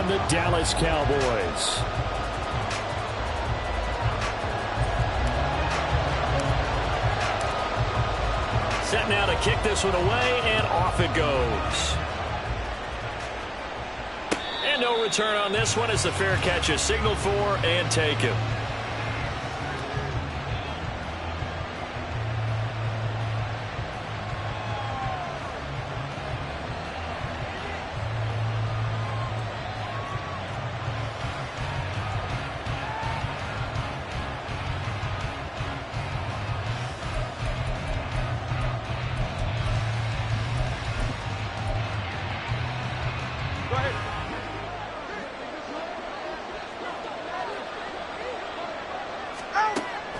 on the Dallas Cowboys. Set now to kick this one away, and off it goes. And no return on this one as the fair catch is signaled for and taken.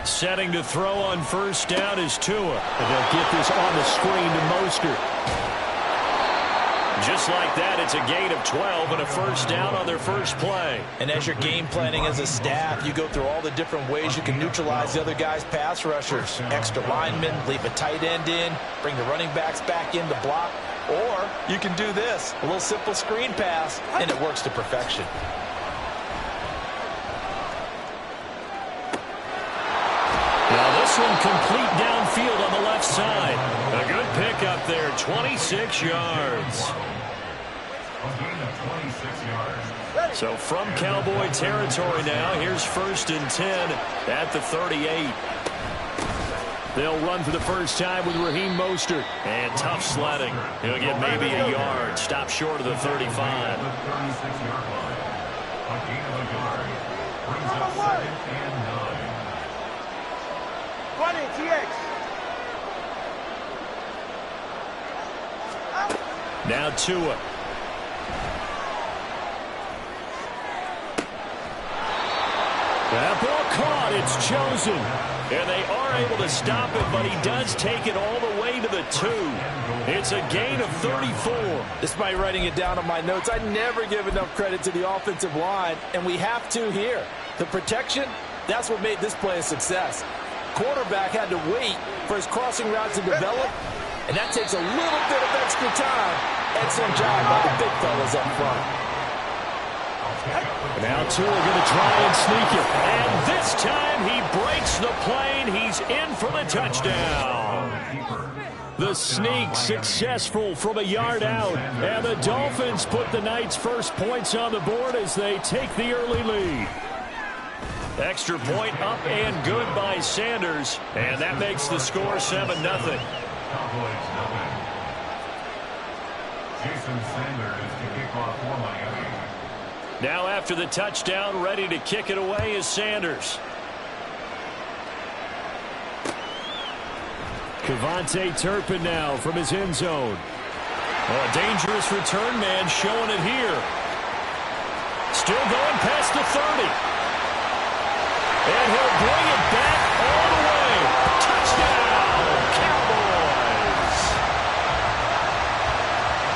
Setting to throw on first down is Tua. And they'll get this on the screen to Mostert. Just like that, it's a gain of 12 and a first down on their first play. And as you're game planning as a staff, you go through all the different ways you can neutralize the other guy's pass rushers. Extra linemen, leave a tight end in, bring the running backs back in to block. Or you can do this, a little simple screen pass, and it works to perfection. Now this one complete downfield on the left side. A good pick up there, 26 yards. So from Cowboy territory now, here's 1st and 10 at the 38. They'll run for the first time with Raheem Mostert. And tough sledding. He'll get maybe a yard. Stop short of the 35. Now Tua. That ball caught. It's chosen. And they are able to stop it, but he does take it all the way to the 2. It's a gain of 34. Despite writing it down on my notes, I never give enough credit to the offensive line, and we have to here. The protection, that's what made this play a success. Quarterback had to wait for his crossing route to develop, and that takes a little bit of extra time. Excellent job by the big fellas up front. Now Tua going to try and sneak it. And this time he breaks the plane. He's in for the touchdown. The sneak successful from a yard out. And the Dolphins put the Knights' first points on the board as they take the early lead. Extra point up and good by Sanders. And that makes the score 7-0. Jason Sanders to kick off for Miami. Now after the touchdown, ready to kick it away is Sanders. Kevontae Turpin now from his end zone. A dangerous return man showing it here. Still going past the 30. And he'll bring it back all the way. Touchdown, Cowboys.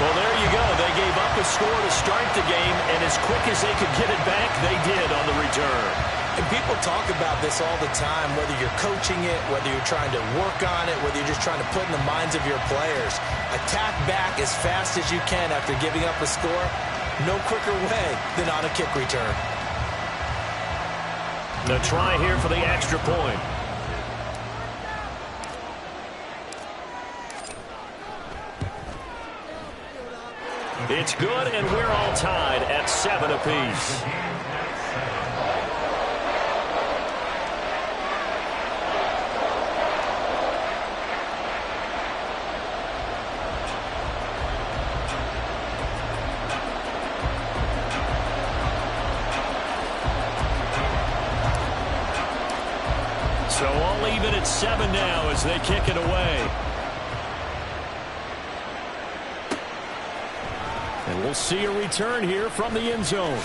Well, there you go. They gave up a score to start the game, and as quick as they could get it back, they did on the return. And people talk about this all the time, whether you're coaching it, whether you're trying to work on it, whether you're just trying to put in the minds of your players. Attack back as fast as you can after giving up a score. No quicker way than on a kick return. The try here for the extra point. It's good, and we're all tied at 7 apiece. So all even at 7 now as they kick it away. And we'll see a return here from the end zone.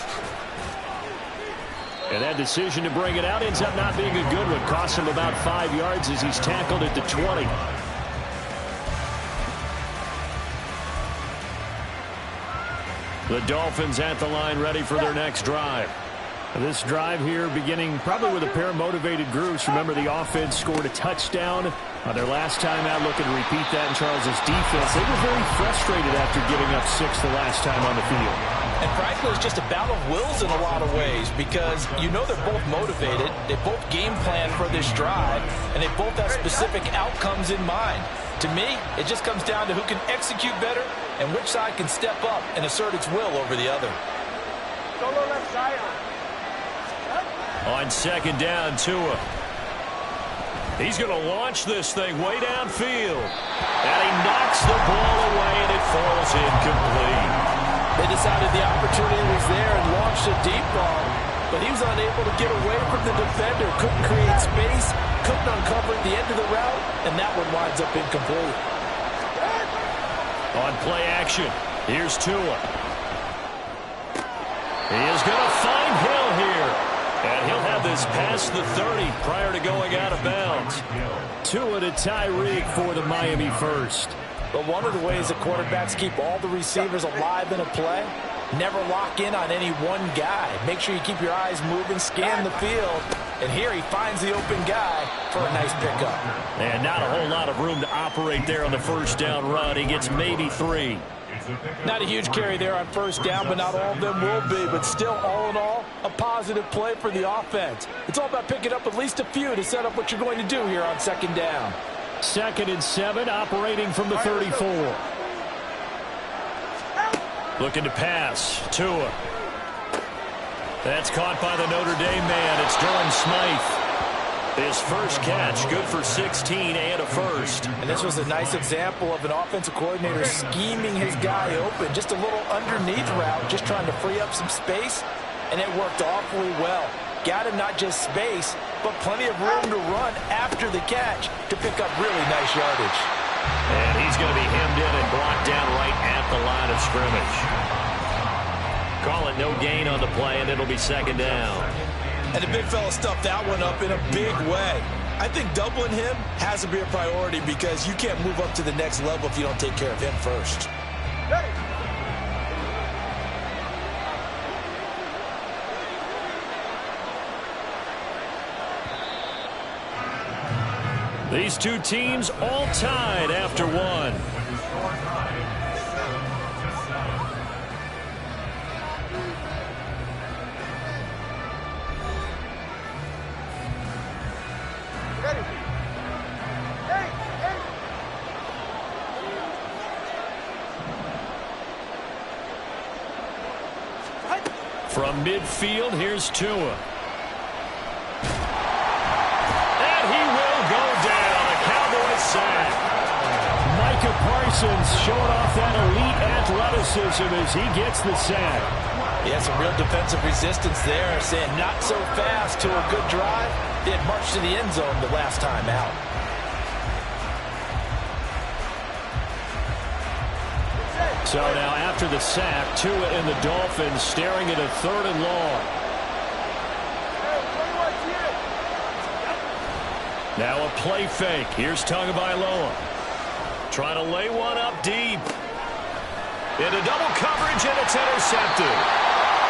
And that decision to bring it out ends up not being a good one. Cost him about 5 yards as he's tackled at the 20. The Dolphins at the line ready for their next drive. This drive here beginning probably with a pair of motivated groups. Remember, the offense scored a touchdown on their last time out, looking to repeat that in Charles's defense. They were very frustrated after giving up 6 the last time on the field. And frankly, it's just a battle of wills in a lot of ways because you know they're both motivated, they both game plan for this drive, and they both have specific outcomes in mind. To me, it just comes down to who can execute better and which side can step up and assert its will over the other. On second down, Tua. He's going to launch this thing way downfield. And he knocks the ball away, and it falls incomplete. They decided the opportunity was there and launched a deep ball, but he was unable to get away from the defender, couldn't create space, couldn't uncover the end of the route, and that one winds up incomplete. On play action, here's Tua. He is going to find Hill here, and he'll have this past the 30 prior to going out of bounds. Tua to Tyreek for the Miami first. But one of the ways that quarterbacks keep all the receivers alive in a play, never lock in on any one guy. Make sure you keep your eyes moving, scan the field, and here he finds the open guy for a nice pickup. And not a whole lot of room to operate there on the first down run. He gets maybe 3. Not a huge carry there on first down, but not all of them will be. But still, all in all, a positive play for the offense. It's all about picking up at least a few to set up what you're going to do here on second down. 2nd and 7, operating from the 34. Looking to pass. Tua. That's caught by the Notre Dame man. It's Durham Smythe. His first catch, good for 16 and a first. And this was a nice example of an offensive coordinator scheming his guy open. Just a little underneath route, just trying to free up some space, and it worked awfully well. Got him not just space, but plenty of room to run after the catch to pick up really nice yardage. And he's going to be hemmed in and brought down right at the line of scrimmage. Call it no gain on the play, and it'll be second down. And the big fella stuffed that one up in a big way. I think doubling him has to be a priority because you can't move up to the next level if you don't take care of him first. These two teams all tied after one. From midfield, here's Tua. And he will go down. A Cowboys sack. Micah Parsons showing off that elite athleticism as he gets the sack. He had some real defensive resistance there, saying not so fast to a good drive. They had marched to the end zone the last time out. So now after the sack, Tua and the Dolphins staring at a 3rd and long. Now a play fake. Here's Tagovailoa. Trying to lay one up deep. Into double coverage, and it's intercepted.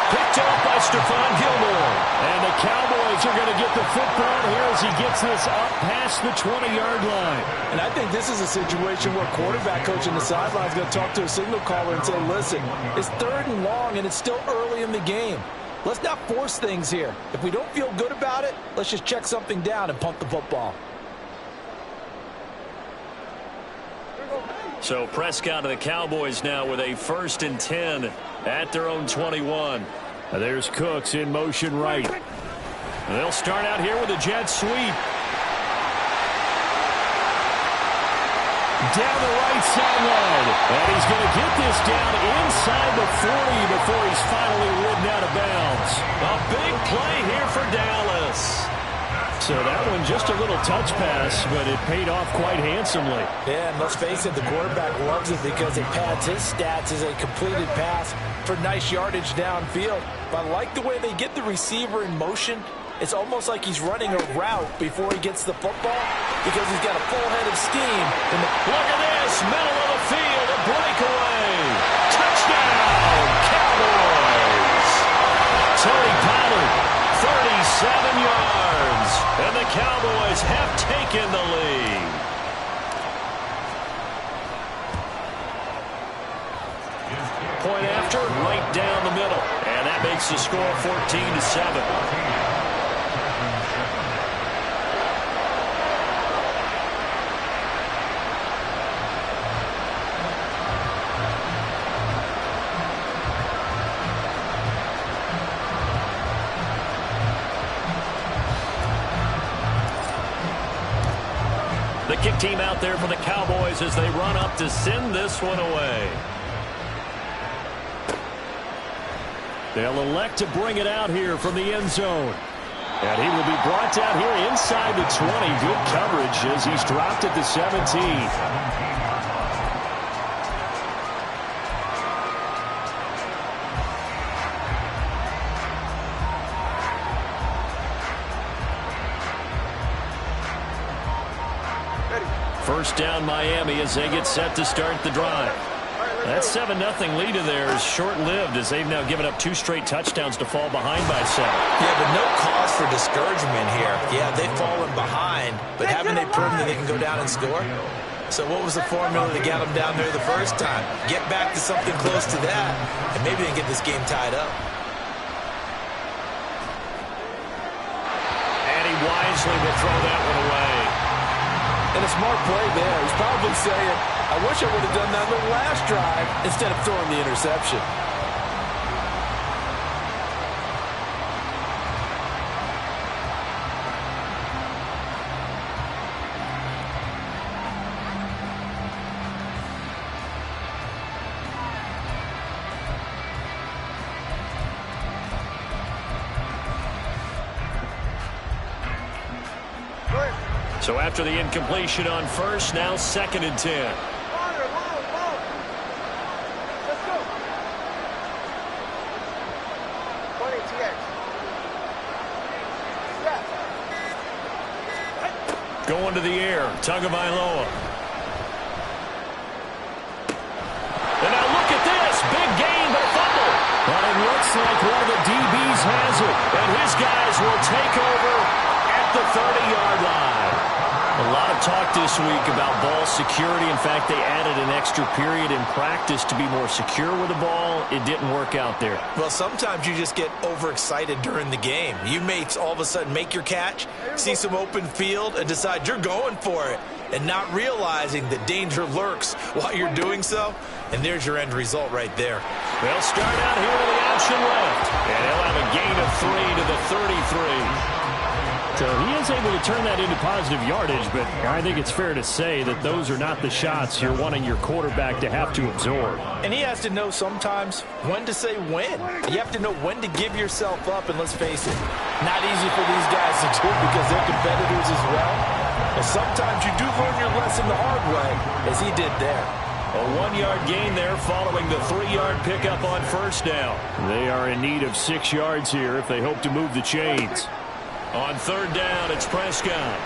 Picked off by Stephon Gilmore. And the Cowboys are going to get the football here as he gets this up past the 20-yard line. And I think this is a situation where quarterback coach in the sideline is going to talk to a signal caller and say, listen, it's 3rd and long, and it's still early in the game. Let's not force things here. If we don't feel good about it, let's just check something down and punt the football. So Prescott of the Cowboys now with a 1st and 10 at their own 21. There's Cooks in motion right. They'll start out here with a jet sweep. Down the right sideline. And he's going to get this down inside the 40 before he's finally ridden out of bounds. A big play here for Dallas. So that one just a little touch pass, but it paid off quite handsomely. Yeah, and let's face it, the quarterback loves it because it pads his stats as a completed pass for nice yardage downfield. But I like the way they get the receiver in motion. It's almost like he's running a route before he gets the football because he's got a full head of steam. Look at this, middle of the field, a breakaway. Touchdown, Cowboys. Tony Pollard, 37 yards. And the Cowboys have taken the lead. Point after, right down the middle. makes the score 14-7. The kick team out there for the Cowboys as they run up to send this one away. They'll elect to bring it out here from the end zone. And he will be brought down here inside the 20. Good coverage as he's dropped at the 17. First down Miami as they get set to start the drive. That 7-0 lead of theirs is short-lived as they've now given up 2 straight touchdowns to fall behind by 7. Yeah, but no cause for discouragement here. Yeah, they've fallen behind, but haven't they proven that they can go down and score? So what was the formula that got them down there the first time? Get back to something close to that, and maybe they can get this game tied up. And he wisely will throw that one away. And a smart play there. He's probably saying, I wish I would have done that on the last drive instead of throwing the interception. So after the incompletion on first, now 2nd and 10. Let's go. 20 TX. Going to the air, Tagovailoa. And now look at this, big gain, but a fumble. But it looks like one of the DBs has it, and his guys will take over at the 30-yard line. A lot of talk this week about ball security. In fact, they added an extra period in practice to be more secure with the ball. It didn't work out there. Well, sometimes you just get overexcited during the game. You may all of a sudden make your catch, see some open field, and decide you're going for it, and not realizing that danger lurks while you're doing so. And there's your end result right there. They'll start out here with the option left. And he'll have a gain of 3 to the 33. So he is able to turn that into positive yardage, but I think it's fair to say that those are not the shots you're wanting your quarterback to have to absorb. And he has to know sometimes when to say when. You have to know when to give yourself up, and let's face it, not easy for these guys to do because they're competitors as well. And sometimes you do learn your lesson the hard way, as he did there. A 1-yard gain there following the 3-yard pickup on first down. They are in need of 6 yards here if they hope to move the chains. On 3rd down, it's Prescott.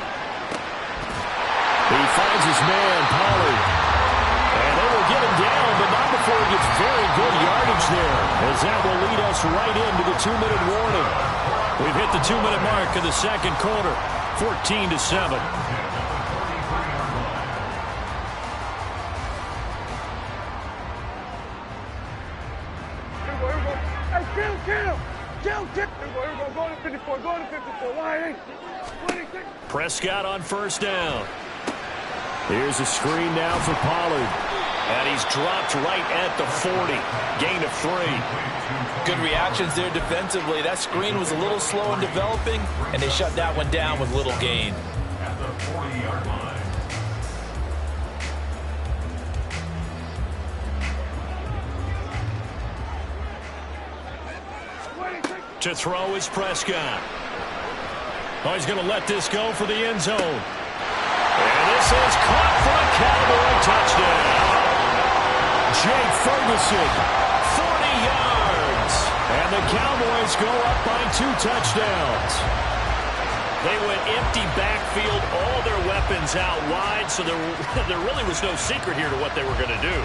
He finds his man, Pollard. And they will get him down, but not before he gets very good yardage there, as that will lead us right into the 2-minute warning. We've hit the 2-minute mark of the 2nd quarter, 14-7. Go to 54, go to 54, line 26. Prescott on first down. Here's a screen now for Pollard. And he's dropped right at the 40. Gain of 3. Good reactions there defensively. That screen was a little slow in developing, and they shut that one down with little gain. At the 40-yard line. To throw is Prescott. Oh, he's going to let this go for the end zone. And this is caught for a Cowboy touchdown. Jake Ferguson, 40 yards. And the Cowboys go up by 2 touchdowns. They went empty backfield, all their weapons out wide, so there really was no secret here to what they were going to do.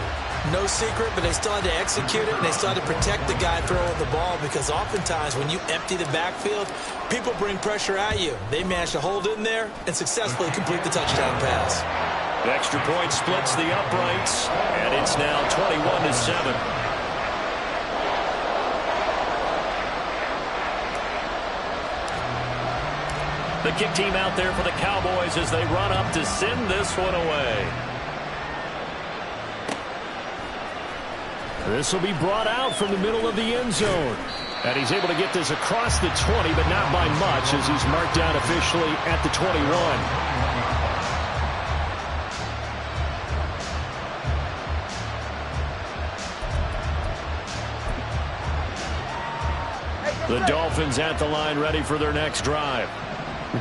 No secret, but they still had to execute it, and they still had to protect the guy throwing the ball, because oftentimes when you empty the backfield, people bring pressure at you. They managed to hold in there and successfully complete the touchdown pass. The extra point splits the uprights, and it's now 21-7. The kick team out there for the Cowboys as they run up to send this one away. This will be brought out from the middle of the end zone. And he's able to get this across the 20, but not by much as he's marked down officially at the 21. The Dolphins at the line ready for their next drive.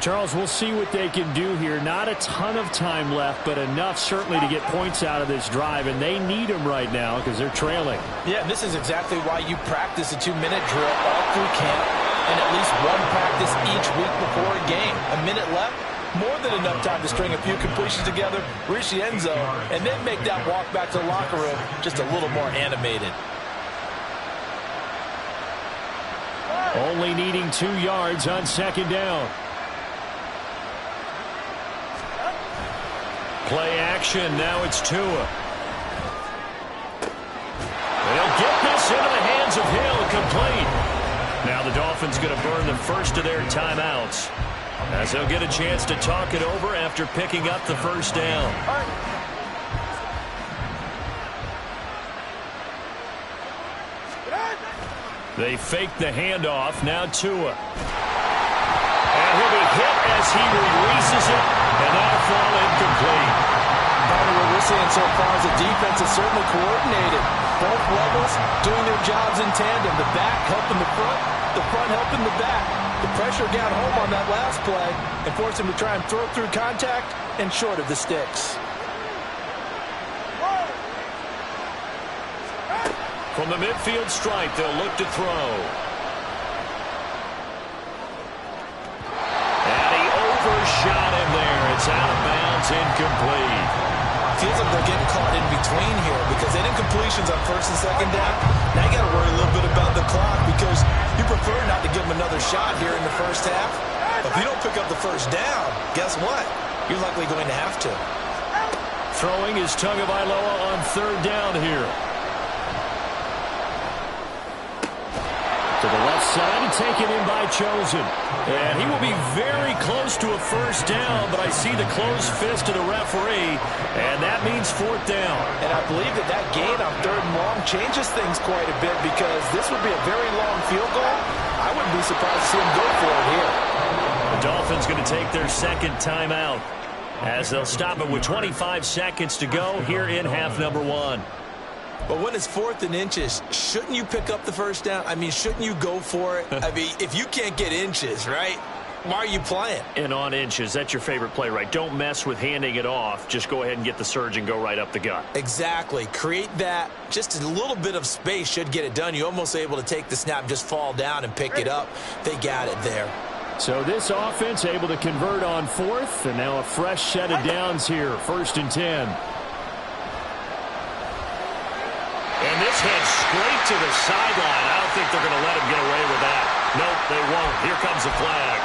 Charles, we'll see what they can do here. Not a ton of time left, but enough certainly to get points out of this drive, and they need them right now because they're trailing. Yeah, and this is exactly why you practice a 2-minute drill all through camp and at least one practice each week before a game. A minute left, more than enough time to string a few completions together, reach the end zone, and then make that walk back to the locker room just a little more animated. Only needing 2 yards on second down. Play action. Now it's Tua. They'll get this into the hands of Hill. Complete. Now the Dolphins going to burn the first of their timeouts as they'll get a chance to talk it over after picking up the first down. They fake the handoff. Now Tua. And he'll be hit as he releases it, and that'll fall incomplete. What we're seeing so far is the defense is certainly coordinated. Both levels doing their jobs in tandem. The back helping the front helping the back. The pressure got home on that last play and forced him to try and throw through contact and short of the sticks. From the midfield stripe, they'll look to throw. And he overshot him there. It's out of bounds, incomplete. Feels like they're getting caught in between here because they didn't completions on first and second down. Now you got to worry a little bit about the clock because you prefer not to give them another shot here in the first half. If you don't pick up the first down, guess what? You're likely going to have to. Throwing is Tagovailoa on third down here. To the left side, taken in by Chosen. And he will be very close to a first down, but I see the closed fist of the referee, and that means fourth down. And I believe that gain on third and long changes things quite a bit because this would be a very long field goal. I wouldn't be surprised to see him go for it here. The Dolphins going to take their second timeout as they'll stop it with 25 seconds to go here in half number 1. But when it's 4th and inches, shouldn't you pick up the first down? I mean, shouldn't you go for it? I mean, if you can't get inches, right, why are you playing? And on inches, that's your favorite play, right? Don't mess with handing it off. Just go ahead and get the surge and go right up the gut. Exactly. Create that. Just a little bit of space should get it done. You're almost able to take the snap and just fall down and pick it up. They got it there. So this offense able to convert on 4th, and now a fresh set of downs here, 1st and 10. And this heads straight to the sideline. I don't think they're going to let him get away with that. Nope, they won't. Here comes the flag.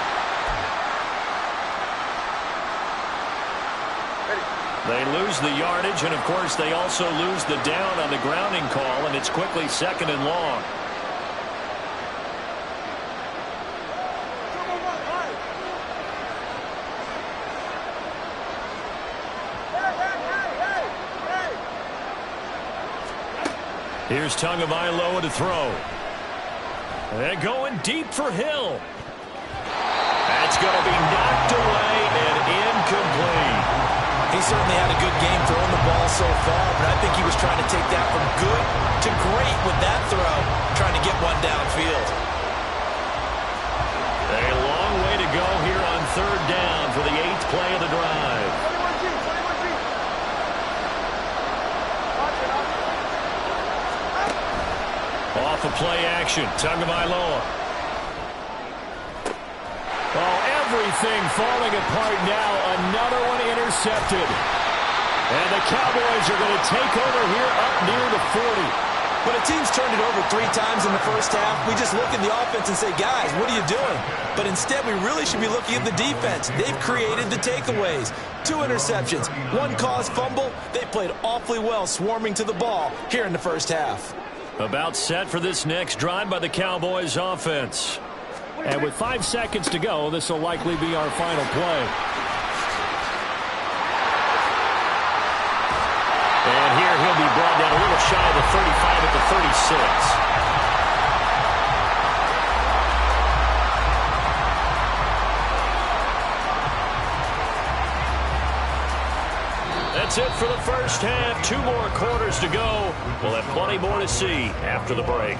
They lose the yardage, and, of course, they also lose the down on the grounding call, and it's quickly 2nd and long. Here's Tagovailoa to throw. They're going deep for Hill. That's going to be knocked away and incomplete. He certainly had a good game throwing the ball so far, but I think he was trying to take that from good to great with that throw, trying to get one downfield. A long way to go here on third down for the 8th play of the drive. Off of play action, Tagovailoa. Oh, everything falling apart now. Another one intercepted. And the Cowboys are going to take over here up near the 40. When a team's turned it over 3 times in the first half, we just look at the offense and say, guys, what are you doing? But instead, we really should be looking at the defense. They've created the takeaways. 2 interceptions, 1 caused fumble. They played awfully well swarming to the ball here in the first half. About set for this next drive by the Cowboys offense. And with 5 seconds to go, this will likely be our final play. And here he'll be brought down a little shy of the 35 at the 36. That's it for the first half. 2 more quarters to go. We'll have plenty more to see after the break.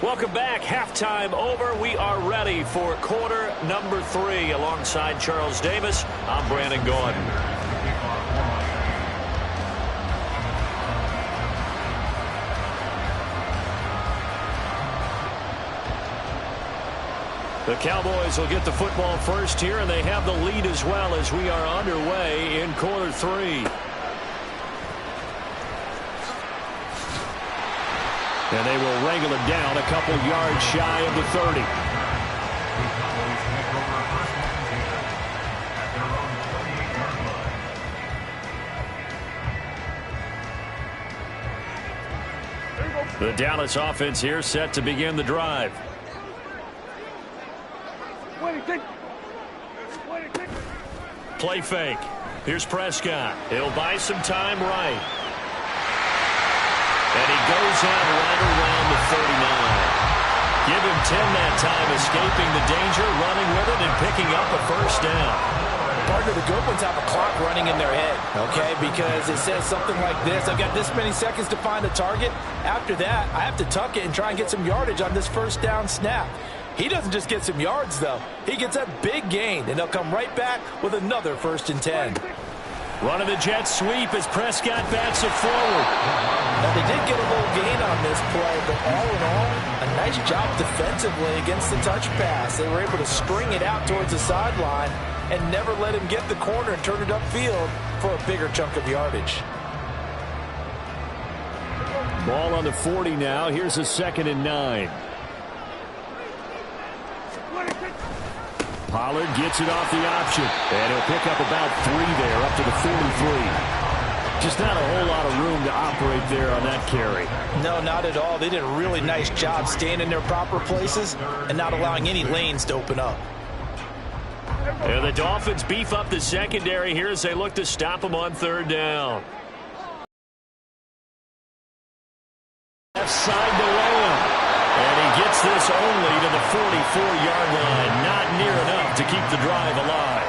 Welcome back. Halftime over. We are ready for quarter number 3. Alongside Charles Davis, I'm Brandon Gordon. The Cowboys will get the football first here, and they have the lead as well as we are underway in quarter 3. And they will wrangle it down a couple yards shy of the 30. The Dallas offense here set to begin the drive. Play fake. Here's Prescott. He'll buy some time right. And he goes out right around the 39. Give him 10 that time, escaping the danger, running with it, and picking up a first down. Partner, the good ones have a clock running in their head, okay? Because it says something like this: I've got this many seconds to find a target. After that, I have to tuck it and try and get some yardage on this first down snap. He doesn't just get some yards, though. He gets a big gain, and they'll come right back with another 1st and 10. Running the jet sweep as Prescott backs it forward. Now, they did get a little gain on this play, but all in all, a nice job defensively against the touch pass. They were able to string it out towards the sideline and never let him get the corner and turn it upfield for a bigger chunk of yardage. Ball on the 40 now. Here's a 2nd and 9. Pollard gets it off the option, and he'll pick up about 3 there, up to the 43. Just not a whole lot of room to operate there on that carry. No, not at all. They did a really nice job staying in their proper places and not allowing any lanes to open up. And the Dolphins beef up the secondary here as they look to stop them on 3rd down. Left side to Lamb. And he gets this only to the 44-yard line. Not near enough to keep the drive alive.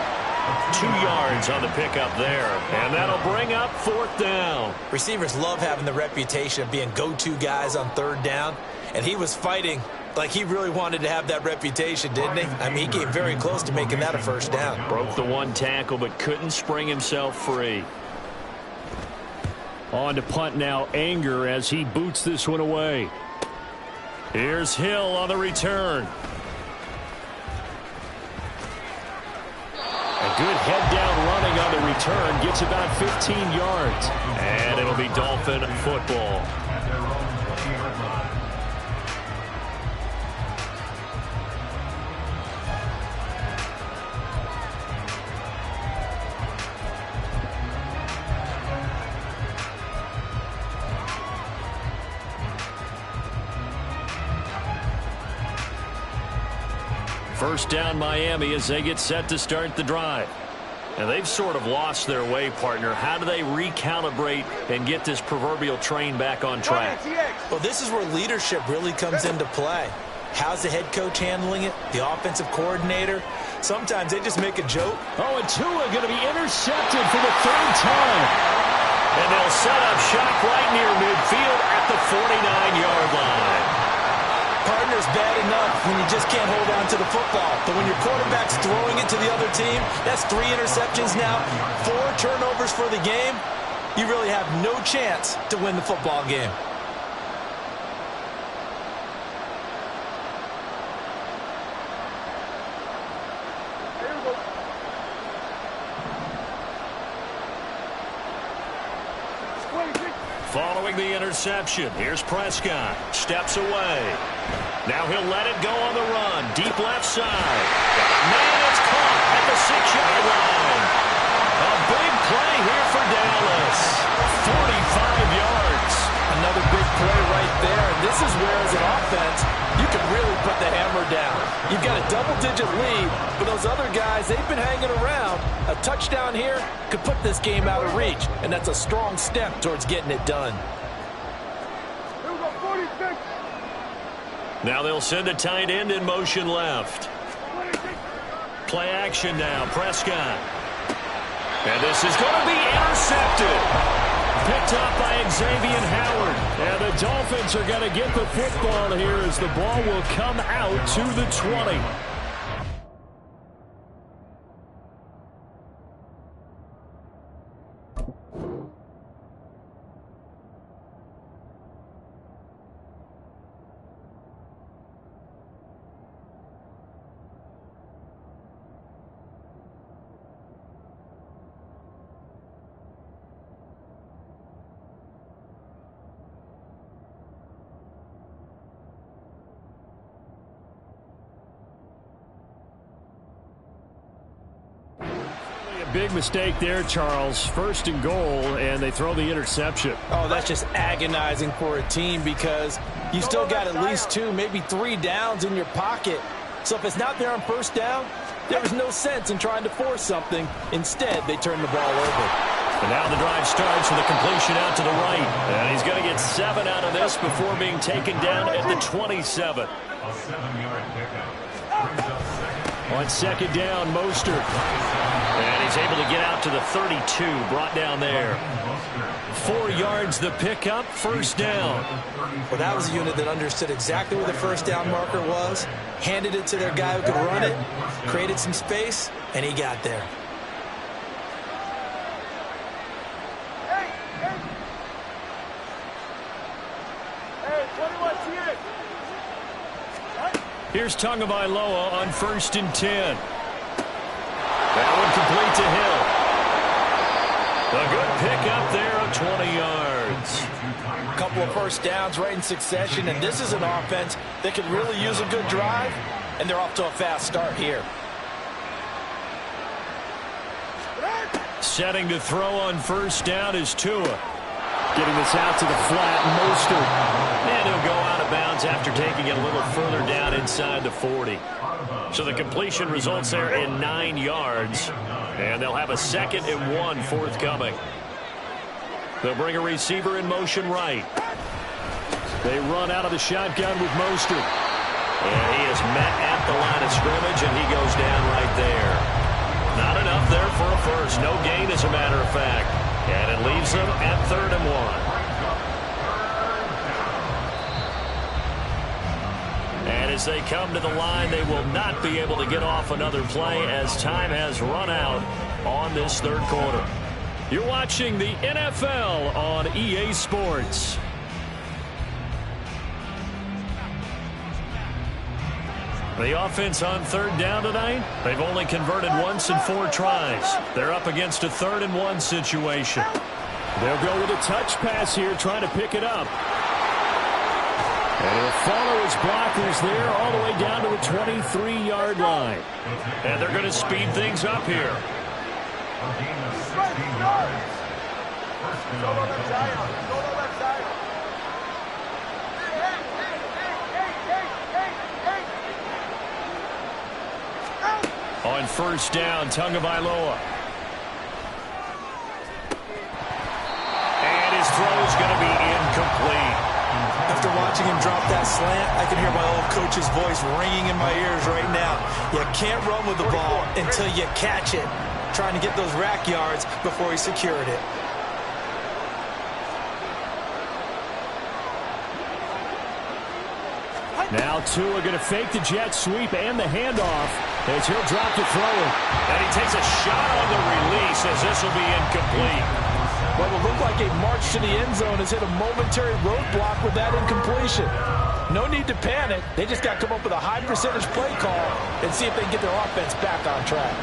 2 yards on the pickup there. And that'll bring up 4th down. Receivers love having the reputation of being go-to guys on 3rd down. And he was fighting like he really wanted to have that reputation, didn't he? I mean, he came very close to making that a 1st down. Broke the 1 tackle, but couldn't spring himself free. On to punt now, Anger, as he boots this one away. Here's Hill on the return. A good head-down running on the return. Gets about 15 yards. And it'll be Dolphin football. First down Miami as they get set to start the drive. And they've sort of lost their way, partner. How do they recalibrate and get this proverbial train back on track? Well, this is where leadership really comes into play. How's the head coach handling it? The offensive coordinator? Sometimes they just make a joke. Oh, and Tua going to be intercepted for the 3rd time. And they'll set up shop right near midfield at the 49-yard line. Partner's bad enough when you just can't hold on to the football. But when your quarterback's throwing it to the other team, that's 3 interceptions now, 4 turnovers for the game. You really have no chance to win the football game. Following the interception, here's Prescott. Steps away. Now he'll let it go on the run. Deep left side. Man, it's caught at the 6-yard line. A big play here for Dallas. You've got a double-digit lead, but those other guys, they've been hanging around. A touchdown here could put this game out of reach, and that's a strong step towards getting it done. Here we go, 46. Now they'll send a tight end in motion left. 26. Play action now, Prescott. And this is going to be intercepted. Picked up by Xavier Howard. And the Dolphins are going to get the football here as the ball will come out to the 20. Big mistake there, Charles. First and goal, and they throw the interception. Oh, that's just agonizing for a team because you still got at least 2, maybe 3 downs in your pocket. So if it's not there on first down, there is no sense in trying to force something. Instead, they turn the ball over. And now the drive starts with a completion out to the right. And he's going to get 7 out of this before being taken down at the 27. A 7-yard pickup. On second down, Mostert. And he's able to get out to the 32, brought down there. 4 yards the pickup, first down. Well, that was a unit that understood exactly where the first down marker was, handed it to their guy who could run it, created some space, and he got there. Hey, 21, see it. Here's Tagovailoa on first and 10. That one complete to Hill. A good pickup there of 20 yards. A couple of first downs right in succession, and this is an offense that could really use a good drive, and they're off to a fast start here. Setting to throw on first down is Tua. Getting this out to the flat, Mostert. And he'll go out of bounds after taking it a little further down inside the 40. So the completion results there in 9 yards. And they'll have a 2nd and 1 forthcoming. They'll bring a receiver in motion right. They run out of the shotgun with Mostert. And he is met at the line of scrimmage, and he goes down right there. Not enough there for a first. No gain, as a matter of fact. And it leaves them at 3rd and 1. And as they come to the line, they will not be able to get off another play as time has run out on this 3rd quarter. You're watching the NFL on EA Sports. The offense on 3rd down tonight, they've only converted once in 4 tries. They're up against a 3rd and 1 situation. They'll go with a touch pass here, trying to pick it up. And he'll follow his blockers there all the way down to the 23-yard line. And they're going to speed things up here. A gain of 16 yards. First down. On first down, Tagovailoa. And his throw is going to be incomplete. After watching him drop that slant, I can hear my old coach's voice ringing in my ears right now. You can't run with the ball until you catch it. Trying to get those rack yards before he secured it. Now Tua going to fake the jet sweep and the handoff as he'll drop to throw it. And he takes a shot on the release as this will be incomplete. What will look like a march to the end zone has hit a momentary roadblock with that incompletion. No need to panic. They just got to come up with a high percentage play call and see if they can get their offense back on track.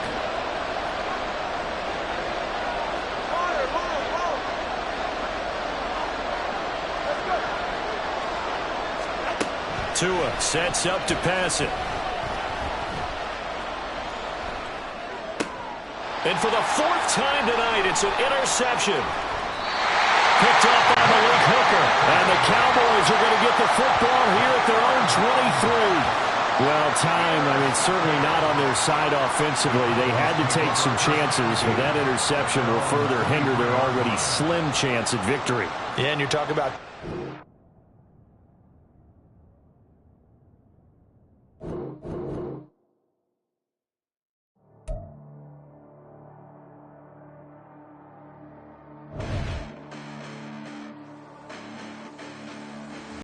Tua sets up to pass it. And for the 4th time tonight, it's an interception. Picked up by Malik Hooker. And the Cowboys are going to get the football here at their own 23. Well, time, certainly not on their side offensively. They had to take some chances, but that interception will further hinder their already slim chance at victory. Yeah, and you're talking about